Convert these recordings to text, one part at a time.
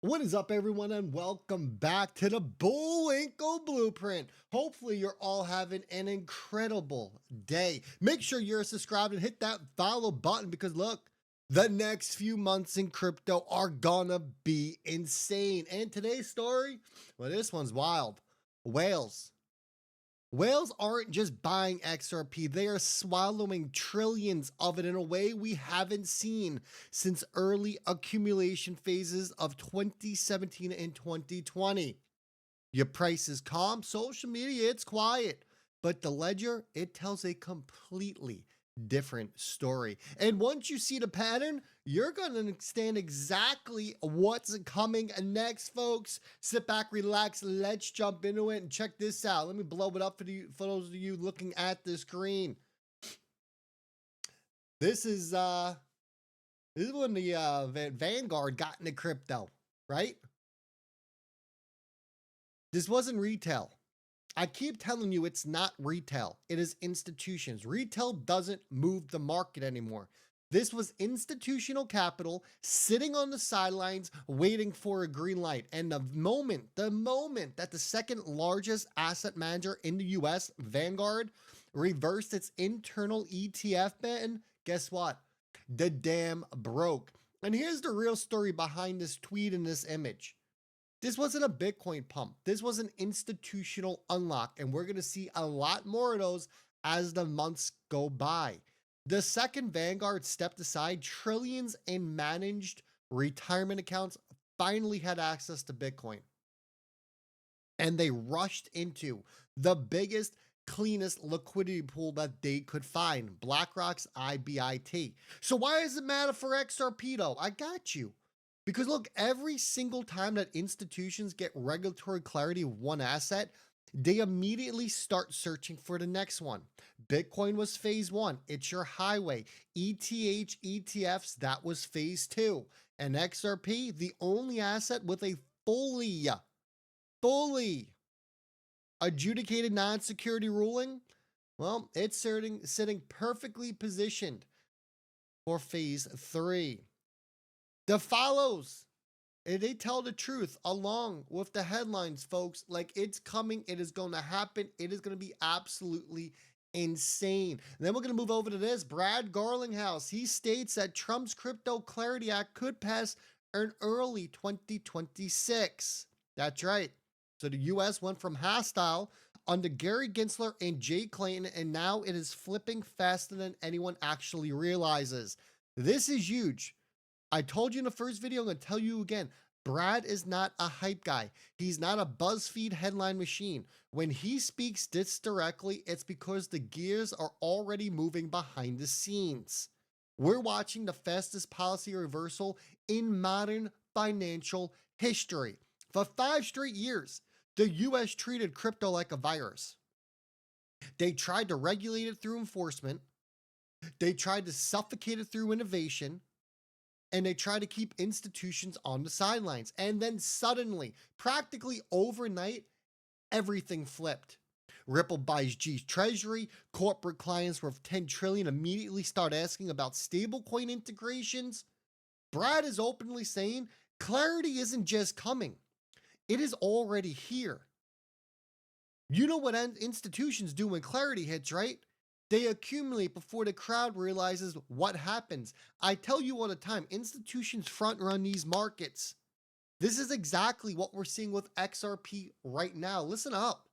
What is up, everyone, and welcome back to the Bullwinkle Blueprint. Hopefully, you're all having an incredible day. Make sure you're subscribed and hit that follow button because, look, the next few months in crypto are gonna be insane. And today's story, well, this one's wild. Whales. Whales aren't just buying XRP, they are swallowing trillions of it in a way we haven't seen since early accumulation phases of 2017 and 2020. Your price is calm, social media, it's quiet, but the ledger, it tells a completely different story. And once you see the pattern, you're going to understand exactly what's coming next, folks. Sit back, relax, let's jump into it and check this out. Let me blow it up for those of you looking at the screen. This is when the Vanguard got into crypto, right? This wasn't retail. I keep telling you it's not retail. It is institutions. Retail doesn't move the market anymore. This was institutional capital sitting on the sidelines waiting for a green light. And the moment that the second largest asset manager in the US, Vanguard, reversed its internal ETF ban, guess what? The dam broke. And here's the real story behind this tweet and this image. This wasn't a Bitcoin pump. This was an institutional unlock, and we're going to see a lot more of those as the months go by. The second Vanguard stepped aside, trillions in managed retirement accounts finally had access to Bitcoin. And they rushed into the biggest, cleanest liquidity pool that they could find, BlackRock's IBIT. So why does it matter for XRP though? I got you. Because look, every single time that institutions get regulatory clarity of one asset, they immediately start searching for the next one. Bitcoin was phase one. It's your highway. ETH, ETFs, that was phase two. And XRP, the only asset with a fully adjudicated non-security ruling, well, it's sitting perfectly positioned for phase three. The follows, they tell the truth along with the headlines, folks. Like, it's coming, it is going to happen, it is going to be absolutely insane. And then we're going to move over to this. Brad Garlinghouse, he states that Trump's Crypto Clarity Act could pass in early 2026. That's right. So the US went from hostile under Gary Gensler and Jay Clayton, and now it is flipping faster than anyone actually realizes. This is huge. I told you in the first video, I'm going to tell you again, Brad is not a hype guy. He's not a BuzzFeed headline machine. When he speaks this directly, it's because the gears are already moving behind the scenes. We're watching the fastest policy reversal in modern financial history. For 5 straight years, the US treated crypto like a virus. They tried to regulate it through enforcement. They tried to suffocate it through innovation. And they try to keep institutions on the sidelines. And then suddenly, practically overnight, everything flipped. Ripple buys G's treasury. Corporate clients worth $10 trillion immediately start asking about stablecoin integrations. Brad is openly saying clarity isn't just coming. It is already here. You know what institutions do when clarity hits, right? They accumulate before the crowd realizes what happens. I tell you all the time, institutions front run these markets. This is exactly what we're seeing with XRP right now. Listen up.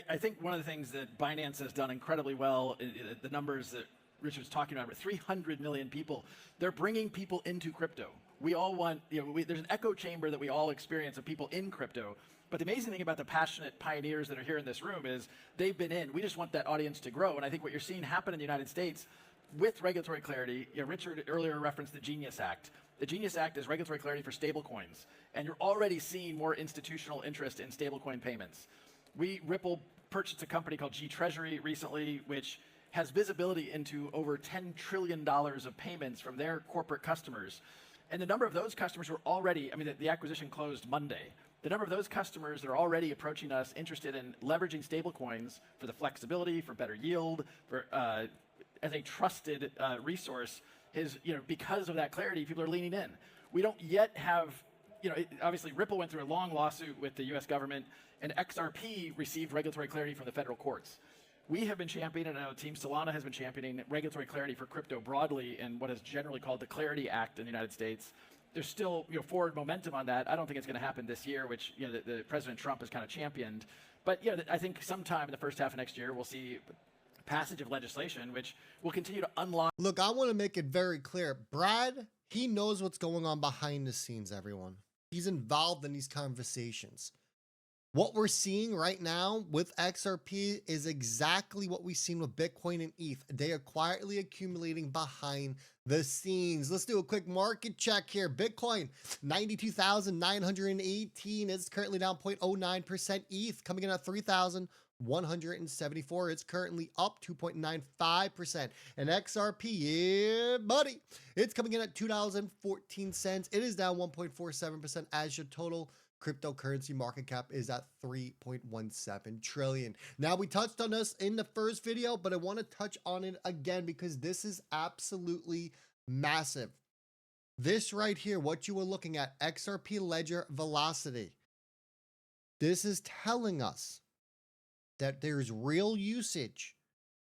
I think one of the things that Binance has done incredibly well, the numbers that Richard was talking about, 300 million people, they're bringing people into crypto. We all want, there's an echo chamber that we all experience of people in crypto. But the amazing thing about the passionate pioneers that are here in this room is they've been in. We just want that audience to grow. And I think what you're seeing happen in the United States with regulatory clarity, Richard earlier referenced the Genius Act. The Genius Act is regulatory clarity for stablecoins. And you're already seeing more institutional interest in stablecoin payments. Ripple purchased a company called G Treasury recently, which has visibility into over $10 trillion of payments from their corporate customers. And the number of those customers were already, the acquisition closed Monday. The number of those customers that are already approaching us interested in leveraging stablecoins for the flexibility, for better yield, for as a trusted resource is, because of that clarity, people are leaning in. We don't yet have obviously Ripple went through a long lawsuit with the U.S. government, and XRP received regulatory clarity from the federal courts. We have been championing, and I know Team Solana has been championing regulatory clarity for crypto broadly in what is generally called the Clarity Act in the United States. There's still forward momentum on that. I don't think it's going to happen this year, which the President Trump has kind of championed. But I think sometime in the first half of next year we'll see passage of legislation which will continue to unlock. Look, I want to make it very clear. Brad, he knows what's going on behind the scenes, everyone. He's involved in these conversations. What we're seeing right now with XRP is exactly what we've seen with Bitcoin and ETH. They are quietly accumulating behind the scenes. Let's do a quick market check here. Bitcoin, 92,918 is currently down 0.09%. ETH coming in at 3,174. It's currently up 2.95%. And XRP, yeah, buddy, it's coming in at $2.14. It is down 1.47% as your total cryptocurrency market cap is at 3.17 trillion. Now, we touched on this in the first video, but I want to touch on it again because this is absolutely massive. This right here, what you were looking at, XRP ledger velocity. This is telling us that there's real usage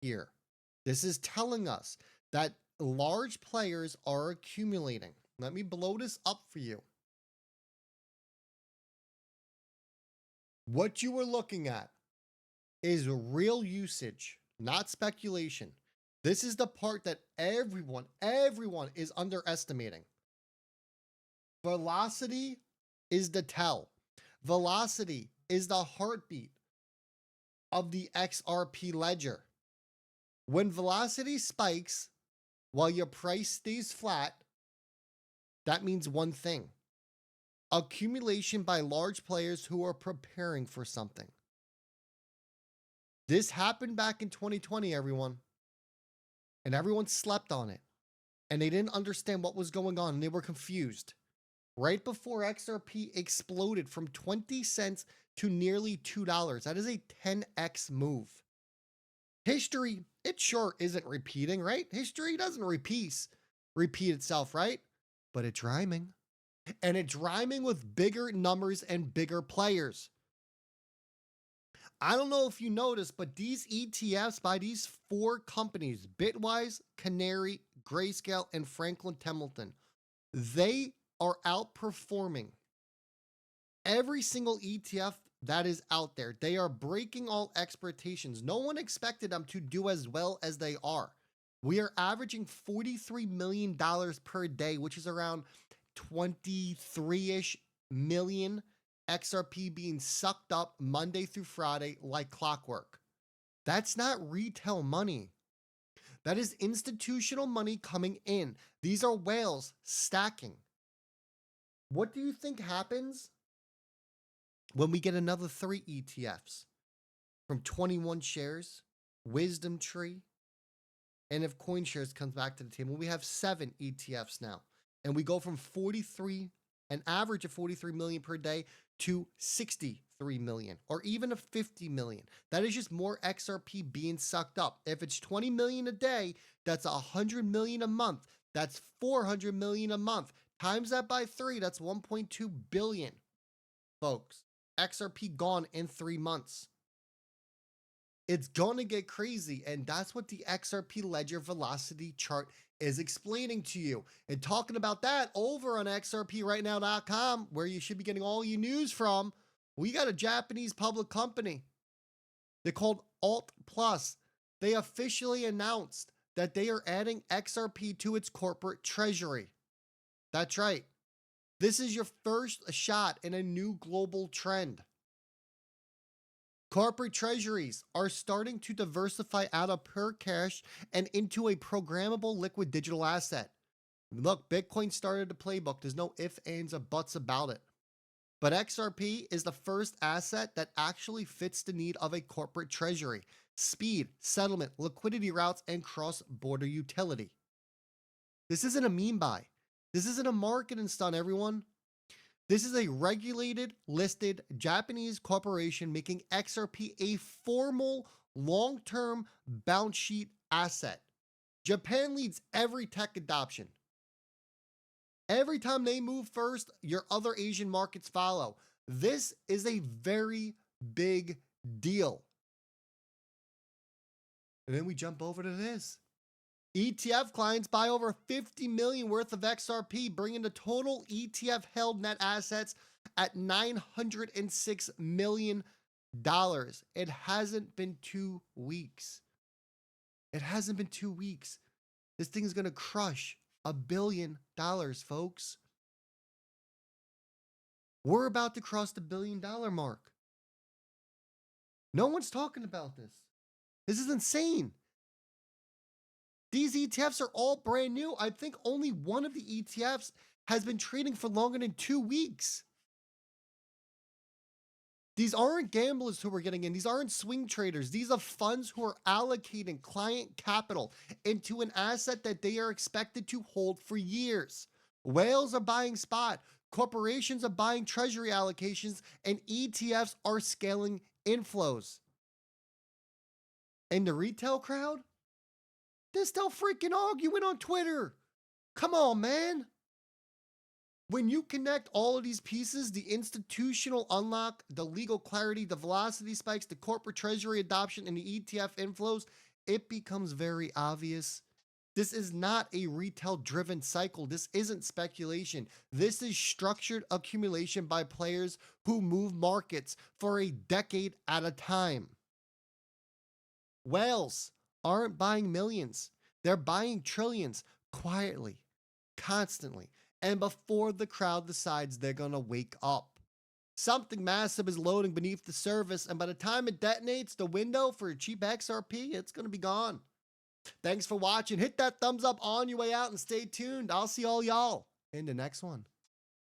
here. This is telling us that large players are accumulating. Let me blow this up for you. What you were looking at is real usage, not speculation. This is the part that everyone is underestimating. Velocity is the tell. Velocity is the heartbeat of the XRP ledger. When velocity spikes while your price stays flat, that means one thing: accumulation by large players who are preparing for something. This happened back in 2020, everyone. And everyone slept on it. And they didn't understand what was going on, and they were confused. Right before XRP exploded from 20 cents to nearly $2. That is a 10x move. History, it sure isn't repeating, right? History doesn't repeat itself, right? But it's rhyming. And it's rhyming with bigger numbers and bigger players. I don't know if you noticed, but these ETFs by these four companies, Bitwise, Canary, Grayscale, and Franklin Templeton, they are outperforming every single ETF that is out there. They are breaking all expectations. No one expected them to do as well as they are. We are averaging $43 million per day, which is around 23-ish million XRP being sucked up Monday through Friday like clockwork. That's not retail money. That is institutional money coming in. These are whales stacking. What do you think happens when we get another 3 ETFs from 21 shares, Wisdom Tree, and if CoinShares comes back to the table, we have 7 ETFs now. And we go from an average of 43 million per day to 63 million or even a 50 million. That is just more XRP being sucked up. If it's 20 million a day, that's 100 million a month. That's 400 million a month. Times that by 3, that's 1.2 billion. Folks, XRP gone in 3 months. It's going to get crazy, and that's what the XRP ledger velocity chart is explaining to you. And talking about that, over on xrprightnow.com, where you should be getting all your news from, we got a Japanese public company. They're called Alt Plus. They officially announced that they are adding XRP to its corporate treasury. That's right. This is your first shot in a new global trend. Corporate treasuries are starting to diversify out of pure cash and into a programmable liquid digital asset. Look, Bitcoin started the playbook. There's no ifs, ands, or buts about it. But XRP is the first asset that actually fits the need of a corporate treasury: speed, settlement, liquidity routes, and cross-border utility. This isn't a meme buy. This isn't a marketing stunt, everyone. This is a regulated, listed Japanese corporation making XRP a formal, long-term balance sheet asset. Japan leads every tech adoption. Every time they move first, your other Asian markets follow. This is a very big deal. And then we jump over to this. ETF clients buy over 50 million worth of XRP, bringing the total ETF held net assets at $906 million. It hasn't been 2 weeks. It hasn't been 2 weeks. This thing is going to crush $1 billion, folks. We're about to cross the $1 billion mark. No one's talking about this. This is insane. These ETFs are all brand new. I think only one of the ETFs has been trading for longer than 2 weeks. These aren't gamblers who are getting in. These aren't swing traders. These are funds who are allocating client capital into an asset that they are expected to hold for years. Whales are buying spot. Corporations are buying treasury allocations, and ETFs are scaling inflows. And the retail crowd? They're still freaking arguing on Twitter. Come on, man. When you connect all of these pieces, the institutional unlock, the legal clarity, the velocity spikes, the corporate treasury adoption, and the ETF inflows, it becomes very obvious. This is not a retail-driven cycle. This isn't speculation. This is structured accumulation by players who move markets for a decade at a time. Whales aren't buying millions. They're buying trillions quietly, constantly, and before the crowd decides they're going to wake up. Something massive is loading beneath the surface, and by the time it detonates, the window for cheap XRP, it's going to be gone. Thanks for watching. Hit that thumbs up on your way out and stay tuned. I'll see all y'all in the next one.